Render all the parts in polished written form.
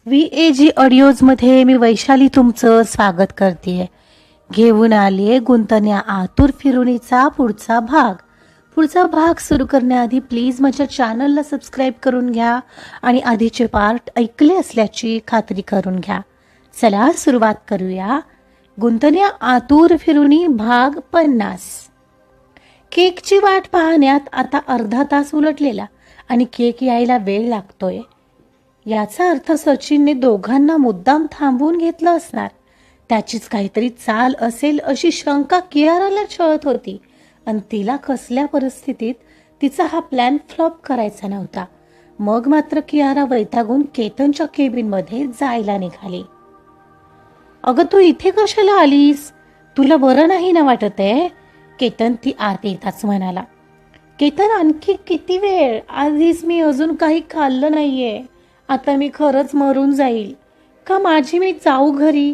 VAG ऑडिओजमध्ये मी वैशाली तुमचं स्वागत करते. घेऊन आले गुंतण्या आतुर फिरुणीचा पुढचा भाग सुरू करण्याआधी प्लीज माझ्या चॅनलला सबस्क्राईब करून घ्या आणि आधीचे पार्ट ऐकले असल्याची खात्री करून घ्या. चला सुरुवात करूया. गुंतण्या आतुर फिरुणी भाग 50. केकची वाट पाहण्यात आता अर्धा तास उलटलेला आणि केक यायला वेळ लागतोय. याचा अर्थ सचिनने दोघांना मुद्दाम थांबवून घेतलं असणार. त्याचीच काहीतरी चाल असेल अशी शंका कियाराला छळत होती आणि तिला कसल्या परिस्थितीत तिचा हा प्लॅन फ्लॉप करायचा नव्हता. मग मात्र कियारा वैतागून केतनच्या केबिनमध्ये जायला निघाली. अगं तू इथे कशाला आलीस? तुला बरं नाही ना वाटत आहे? केतन ती आत येताच म्हणाला. केतन आणखी किती वेळ? आधीच मी अजून काही खाल्लं नाहीये. आता मी खरंच मरून जाईल का? माझी मी जाऊ घरी?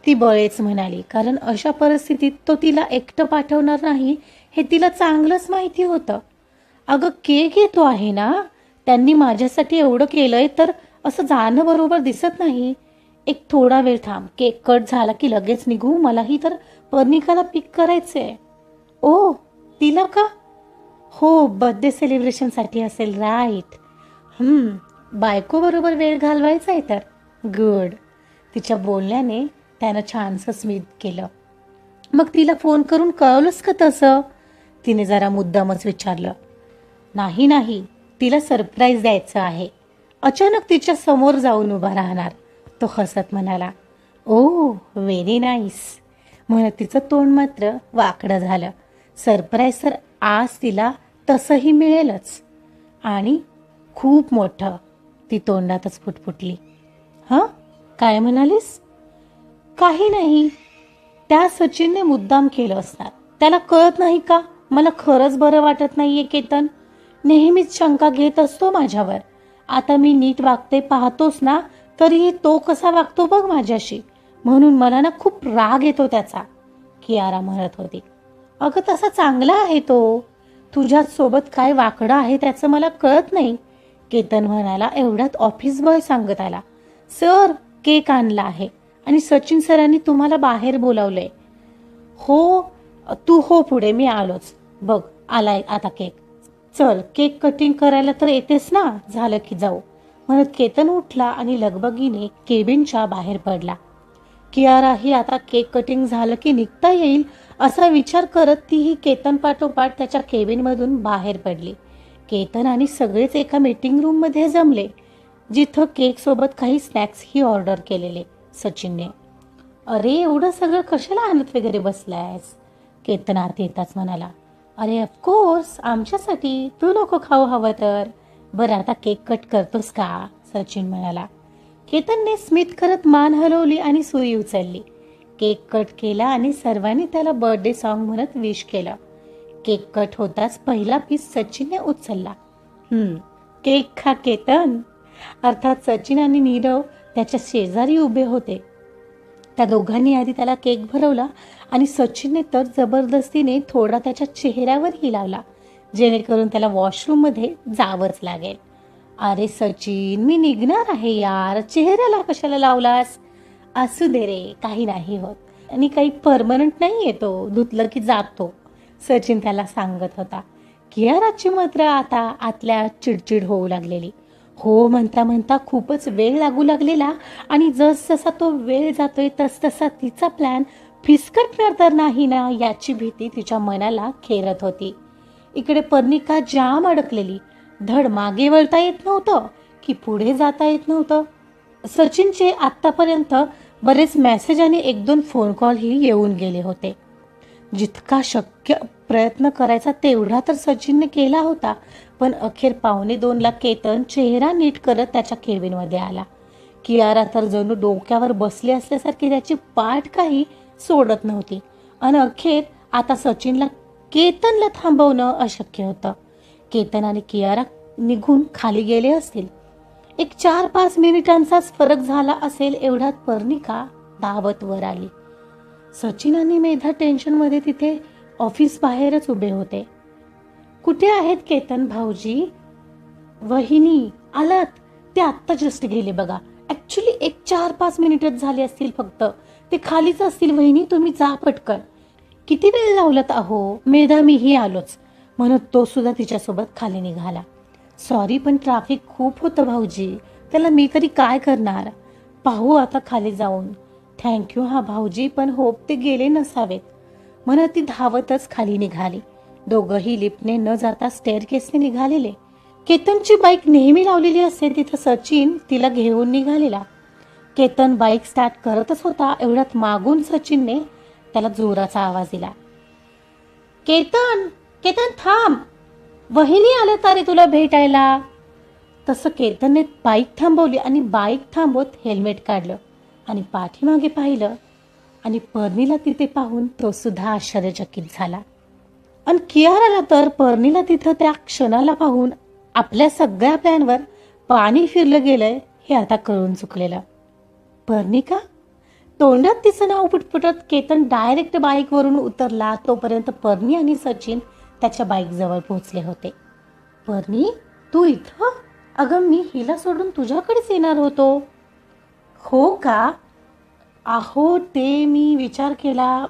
ती बळेच म्हणाली, कारण अशा परिस्थितीत तो तिला एकटं पाठवणार नाही हे तिला चांगलंच माहिती होतं. अगं केक येतो आहे ना, त्यांनी माझ्यासाठी एवढं केलंय तर असं जाणं बरोबर दिसत नाही. एक थोडा वेळ थांब, केक कट झाला की लगेच निघू. मलाही तर पर्निकाला पिक करायचंय. ओ, तिला का? हो, बर्थडे सेलिब्रेशनसाठी असेल. राईट. बायको बरोबर वेळ घालवायचा आहे तर गुड. तिच्या बोलण्याने त्यानं छानसं स्मित केलं. मग तिला फोन करून कळवलंस का तसं? तिने जरा मुद्दामच विचारलं. नाही, तिला सरप्राईज द्यायचं आहे. अचानक तिच्या समोर जाऊन उभा राहणार. तो हसत म्हणाला. ओ व्हेरी नाईस म्हणत तिचं तोंड मात्र वाकडं झालं. सरप्राईज तर आज तिला तसंही मिळेलच आणि खूप मोठं. ती तोंडातच फुटफुटली. हं, काय म्हणालीस? काही नाही. त्या सचिनने मुद्दाम केलं असणार. त्याला कळत नाही का मला खरंच बरं वाटत नाहीये? केतन नेहमीच शंका घेत असतो माझ्यावर. आता मी नीट वागते पाहतोस ना, तरीही तो कसा वागतो बघ माझ्याशी. म्हणून मला ना खूप राग येतो त्याचा, कियारा म्हणत होती. अगं तसा चांगला आहे तो. तुझ्या सोबत काय वाकडं आहे त्याचं मला कळत नाही, केतन म्हणाला. एवढ्यात ऑफिस बॉय सांगत आला. सर, केक आणला आहे आणि सचिन सरांनी तुम्हाला बाहेर बोलावलंय. हो, तू हो पुढे, मी आलोच. बघ आलाय आता केक. चल, केक कटिंग करायला तर येतेस ना, झालं की जाऊ म्हणत केतन उठला आणि लगबगीने केबिनच्या बाहेर पडला. कियाराही आता केक कटिंग झालं की निघता येईल असा विचार करत तीही केतन पाठोपाठ त्याच्या केबिनमधून बाहेर पडली. केतन आणि सगळेच एका मीटिंग रूममध्ये जमले, जिथं केक सोबत काही स्नॅक्सही ऑर्डर केलेले सचिनने. अरे एवढं सगळं कशाला आणत वगैरे बसलायस? केतन आत येताच म्हणाला. अरे ऑफकोर्स आमच्यासाठी. तू नको खाऊ हवं तर. बरं आता केक कट करतोस का? सचिन म्हणाला. केतनने स्मित करत मान हलवली आणि सुई उचलली. केक कट केला आणि सर्वांनी त्याला बर्थडे सॉन्ग म्हणत विश केलं. केक कट होताच पहिला पीस सचिनने उचलला. केक खा केतन. अर्थात सचिन आणि नीरव त्याच्या शेजारी उभे होते. त्या दोघांनी आधी त्याला केक भरवला आणि सचिनने तर जबरदस्तीने थोडा त्याच्या चेहऱ्यावरही लावला, जेणेकरून त्याला वॉशरूममध्ये जावंच लागेल. अरे सचिन, मी निघणार आहे यार, चेहऱ्याला कशाला लावलास? असू दे रे, काही नाही होत आणि काही परमनंट नाही येतो, धुतलं की जातो, सचिन त्याला सांगत होता. कियाराची मात्र आता आतल्या चिडचिड होऊ लागलेली. हो म्हणता म्हणता खूपच वेळ लागू लागलेला आणि जसजसा तो वेळ जातोय तसतसा तिचा प्लॅन फिसकटणार तर नाही ना याची भीती तिच्या मनाला खेळत होती. इकडे पर्निका जाम अडकलेली. धड मागे वळता येत नव्हतं की पुढे जाता येत नव्हतं. सचिनचे आत्तापर्यंत बरेच मेसेज आणि 1-2 फोन कॉलही येऊन गेले होते. जितका शक्य प्रयत्न करायचा तेवढा तर सचिनने केला होता, पण अखेर 1:45ला केतन चेहरा नीट करत त्याच्या केबिनमध्ये आला. कियारा तर जणू डोक्यावर बसले असल्यासारखी त्याची पाठ काही सोडत नव्हती आणि अखेर आता सचिनला केतनला थांबवणं अशक्य होतं. केतन आणि कियारा निघून खाली गेले असतील. एक 4-5 मिनिटांचाच फरक झाला असेल एवढ्यात पर्निका धावत वर आली. सचिन आणि मेधा टेन्शनमध्ये तिथे ऑफिस बाहेरच उभे होते. कुठे आहेत केतन भाऊजी? वहिनी आलात? ते आत्ता जस्ट गेले बघा. ॲक्च्युली एक 4-5 मिनिटच झाली असतील फक्त. ते खालीच असतील वहिनी, तुम्ही जा पटकन. किती वेळ लावलात अहो, मेधा मीही आलोच, म्हणत तो सुद्धा तिच्यासोबत खाली निघाला. सॉरी पण ट्रॅफिक खूप होतं भाऊजी, त्याला मी तरी काय करणार, पाहू आता खाली जाऊन. थँक्यू हा भाऊजी, पण होप ते गेले नसावेत, म्हणत ती धावतच खाली निघाली. दोघंही लिफ्टने न जाता स्टेअरकेसने निघालेले. केतनची बाईक नेहमी लावलेली असते तिथं सचिन तिला घेऊन निघालेला. केतन बाईक स्टार्ट करतच होता, एवढ्यात मागून सचिनने त्याला जोराचा आवाज दिला. केतन, केतन थांब, वहिनी आल्या तारे तुला भेटायला. तसं केतनने बाईक थांबवली आणि बाईक थांबवत हेल्मेट काढलं आणि पाठीमागे पाहिलं आणि पर्णीला तिथे पाहून तो सुद्धा आश्चर्यचकित झाला. आणि कियाराला तर पर्णीला तिथं त्या क्षणाला पाहून आपल्या सगळ्या प्लॅनवर पाणी फिरलं गेलंय हे आता कळून चुकलेलं. पर्णी का? तोंडात तिचं नाव पुटपुटत केतन डायरेक्ट बाईकवरून उतरला. तोपर्यंत पर्णी आणि सचिन त्याच्या बाईकजवळ पोहोचले होते. पर्णी, तू इथं? अगं मी हिला सोडून तुझ्याकडेच येणार होतो. हो का? अहो ते मी विचार केला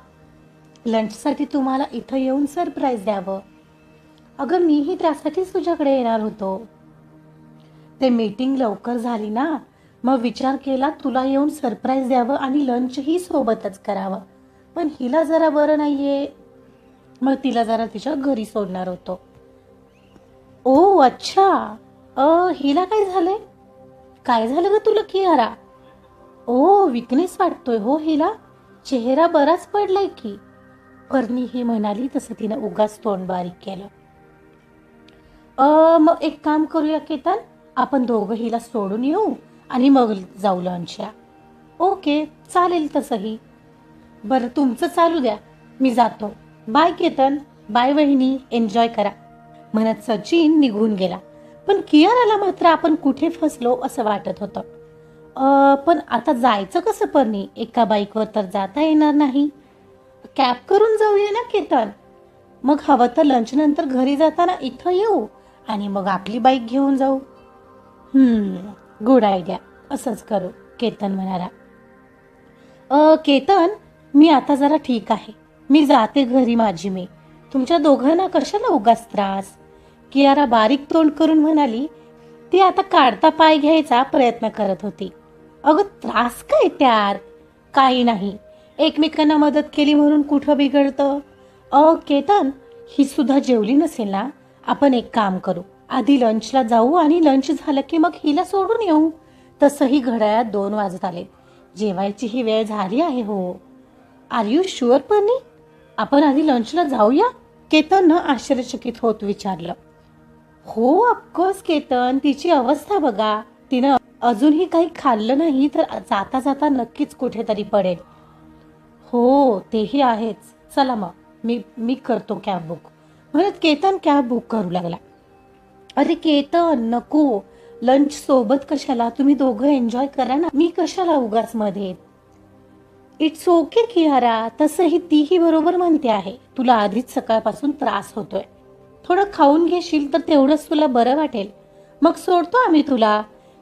लंचसाठी तुम्हाला इथं येऊन सरप्राईज द्यावं. अगं मीही त्यासाठीच तुझ्याकडे येणार होतो. ते मीटिंग लवकर झाली ना, मग विचार केला तुला येऊन सरप्राईज द्यावं आणि लंचही सोबतच करावं. पण हिला जरा बरं नाहीये, मग तिला जरा तिच्या घरी सोडणार होतो. ओ अच्छा, हिला काय झालंय? काय झालं ग तुला कियारा? ओ विकनेस वाटतोय हो हिला, चेहरा बराच पडलाय की. पर्णी ही म्हणाली तसं तिनं उगाच तोंड बारीक केलं. मग एक काम करूया केतन, आपण दोघं हिला सोडून येऊ आणि मग जाऊ लंचला. ओके चालेल तसंही. बरं तुमचं चालू द्या, मी जातो. बाय केतन. बाय वहिनी, एन्जॉय करा, म्हणत सचिन निघून गेला. पण कियाराला मात्र आपण कुठे फसलो असं वाटत होतं. पण आता जायचं कसं पर्णी? एका बाईकवर तर जाता येणार नाही. कॅब करून जाऊया ना केतन. मग हवं तर लंच नंतर घरी जाताना इथं येऊ आणि मग आपली बाईक घेऊन जाऊ. गुड आयडिया, असंच करू, केतन म्हणाला. केतन, मी आता जरा ठीक आहे, मी जाते घरी माझी मी. तुमच्या दोघांना कशाला उगाच त्रास? कियारा बारीक तोंड करून म्हणाली. ती आता काढता पाय घ्यायचा प्रयत्न करत होती. अगं त्रास काय त्यात? काही नाही, एकमेकांना मदत केली म्हणून कुठं बिघडतं? केतन, ही सुद्धा जेवली नसेल ना, आपण एक काम करू, आधी लंचला जाऊ आणि लंच झालं की मग हिला सोडून येऊ. तसंही घड्याळात 2 वाजत आले, जेवायची ही वेळ झाली आहे. हो, आर यू शुअर पर्णी? आपण आधी लंचला जाऊया? केतननं आश्चर्यचकित होत विचारलं. हो ऑफकोर्स केतन, तिची अवस्था बघा, तिनं अजूनही काही खाल्लं नाही तर जाता जाता नक्कीच कुठेतरी पडेल. हो तेही आहेच, चला मग मी करतो कॅब बुक, म्हणत केतन कॅब बुक करू लागला. अरे केतन नको, लंच सोबत कशाला, तुम्ही दोघं एन्जॉय करा ना, मी कशाला उगाच मध्ये. इट्स ओके कियारा, तसंही तीही बरोबर म्हणते आहे, तुला आधीच सकाळपासून त्रास होतोय, थोडं खाऊन घेशील तर तेवढंच तुला बरं वाटेल, मग सोडतो आम्ही तुला.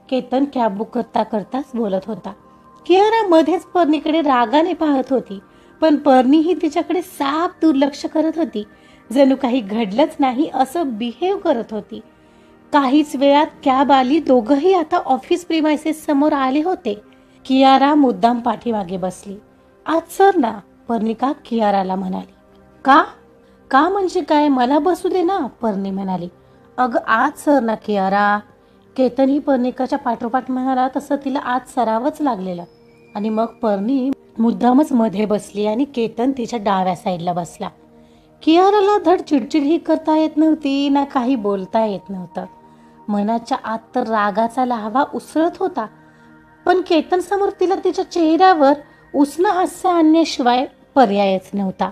केतन कॅब बुक करता करताच बोलत होता. कियारा मध्येच पर्णीकडे रागाने पाहत होती, पण पर्णी ही तिच्याकडे साफ दुर्लक्ष करत होती, जणू काही घडलंच नाही असं बिहेव करत होती. काहीच वेळात कॅब आली. दोघंही आता ऑफिस प्रिमायसेस समोर आले होते. कियारा मुद्दाम पाठीमागे बसली. आज सर ना, पर्णिका कियाराला म्हणाली. का? का म्हणजे काय, मला बसू दे ना, पर्णी म्हणाली. अगं आज सर ना कियारा. केतन ही पर्णिकाच्या पाठोपाठ म्हणाला, तसं तिला आज सरावच लागलेलं. आणि मग पर्णी मुद्दामच मध्ये बसली आणि केतन तिच्या डाव्या साईडला बसला. कियाराला धड चिडचिडही करता येत नव्हती ना काही बोलता येत नव्हतं. मनाच्या आत तर रागाचा लाव्हा उसळत होता, पण केतन समोर तिला तिच्या चेहऱ्यावर उष्ण हास्य आणण्याशिवाय पर्यायच नव्हता.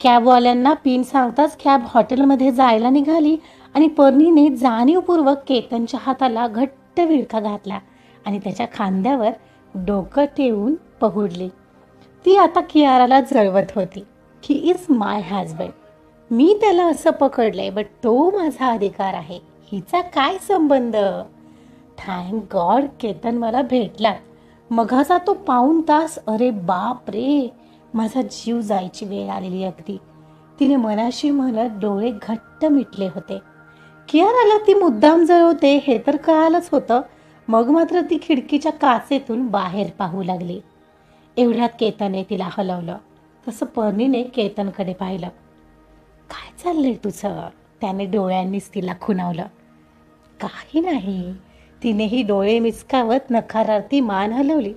कॅबवाल्यांना पिन सांगताच कॅब हॉटेलमध्ये जायला निघाली आणि पर्णीने जाणीवपूर्वक केतनच्या हाताला घट्ट विळखा घातला आणि त्याच्या खांद्यावर डोकं ठेवून पहुडली. ती आता कियाराला जळवत होती. ही इज माय हजबंड, मी त्याला असं पकडलंय, बट तो माझा अधिकार आहे, हिचा काय संबंध? थँक गॉड केतन मला भेटला. मघाचा तो पाऊण तास, अरे बाप रे, माझा जीव जायची वेळ आलेली अगदी. तिने मनाशी म्हणत डोळे घट्ट मिटले होते. कियाराला ती मुद्दाम जळवते हे तर कळालंच होतं. मग मात्र ती खिडकीच्या काचेतून बाहेर पाहू लागली. एवढ्यात केतनने तिला हलवलं. तसं पर्णीने केतनकडे पाहिलं. काय चाललंय तुझं? त्याने डोळ्यांनीच तिला खुणावलं. काही नाही. तिनेही डोळे मिचकावत नकारार्थी मान हलवली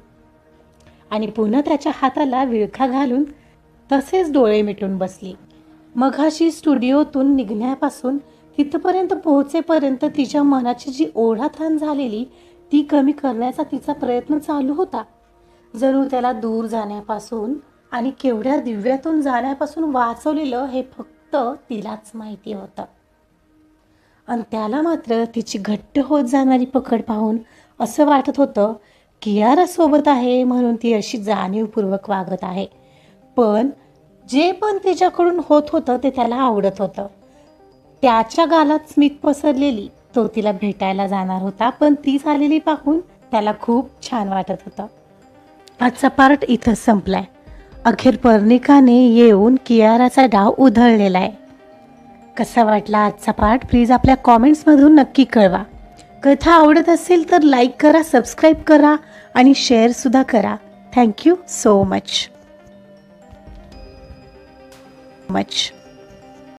आणि पुन्हा त्याच्या हाताला विळखा घालून तसेच डोळे मिटून बसली. मघाशी स्टुडिओतून निघण्यापासून तिथपर्यंत पोहोचेपर्यंत तिच्या मनाची जी ओढाताण झालेली ती कमी करण्याचा तिचा प्रयत्न चालू होता. जणू त्याला दूर जाण्यापासून आणि केवढ्या दिव्यातून जाण्यापासून वाचवलेलं हे फक्त तिलाच माहिती होतं. आणि त्याला मात्र तिची घट्ट होत जाणारी पकड पाहून असं वाटत होतं कियारा सोबत आहे म्हणून ती अशी जाणीवपूर्वक वागत आहे. पण जे पण तिच्याकडून होत होतं ते त्याला आवडत होतं. त्याच्या गालात स्मित पसरलेली तो तिला भेटायला जाणार होता, पण ती झालेली पाहून त्याला खूप छान वाटत होतं. आजचा पार्ट इथंच संपलाय. अखेर पर्णिकाने येऊन कियाराचा डाव उधळलेला आहे. कसा वाटला आजचा पार्ट प्लीज आपल्या कॉमेंट्समधून नक्की कळवा. कथा आवडत असेल तर लाईक करा, सबस्क्राईब करा आणि शेअरसुद्धा करा. Thank you so much.